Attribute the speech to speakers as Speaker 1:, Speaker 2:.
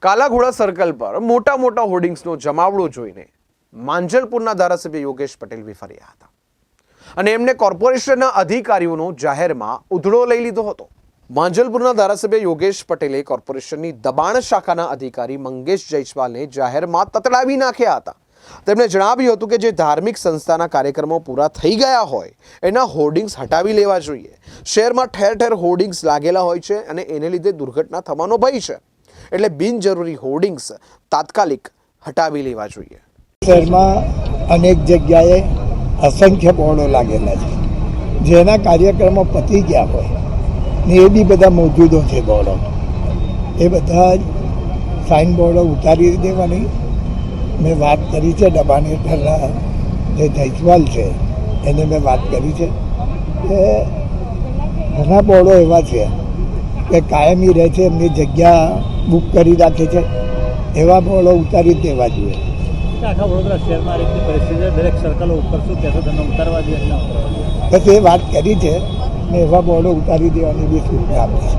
Speaker 1: Kala Ghoda circle પર મોટા મોટા હોર્ડિંગ્સનો જમાવડો જોઈને માંજલપુરના ધારાસભ્ય યોગેશ પટેલ વિફર્યા હતા અને એમને કોર્પોરેશનના અધિકારીઓનો જાહેરમાં ઉધડો લઈ લીધો હતો. માંજલપુરના ધારાસભ્ય યોગેશ પટેલે કોર્પોરેશનની દબાણ શાખાના અધિકારી મંગેશ જયસ્વાલને જાહેરમાં તતડાવી નાખ્યા હતા. તેમણે જણાવ્યું હતું કે જે ધાર્મિક સંસ્થાના કાર્યક્રમો પૂરા થઈ ગયા હોય એના હોર્ડિંગ્સ હટાવી લેવા જોઈએ. શહેરમાં ઠેર ઠેર હોર્ડિંગ્સ લાગેલા હોય છે અને એને લીધે દુર્ઘટના થવાનો ભય છે, એટલે બિનજરૂરી હોર્ડિંગ્સ તાત્કાલિક હટાવી લેવા જોઈએ.
Speaker 2: શહેરમાં અનેક જગ્યાએ અસંખ્ય બોર્ડો લાગેલા છે, જેના કાર્યક્રમો પતી ગયા હોય ને એ બી બધા મોજૂદો છે બોર્ડો. એ બધા સાઇન બોર્ડો ઉતારી દેવાની મેં વાત કરી છે. દબાણ હેઠળના જે જયસ્વાલ છે એને મેં વાત કરી છે કે ઘણા બોર્ડો એવા છે કે કાયમી રહે છે, એમની જગ્યા બુક કરી રાખે છે, એવા બોર્ડો ઉતારી દેવા જોઈએ.
Speaker 3: આખા વડોદરા શહેરમાં રીતની પરિસ્થિતિ દરેક સર્કલો ઉપર શું કહેશો, તમને ઉતારવા જોઈએ ના ઉતારવા જોઈએ?
Speaker 2: બસ એ વાત કરી છે ને એવા બોર્ડો ઉતારી દેવાની બી સૂચના આપી છે.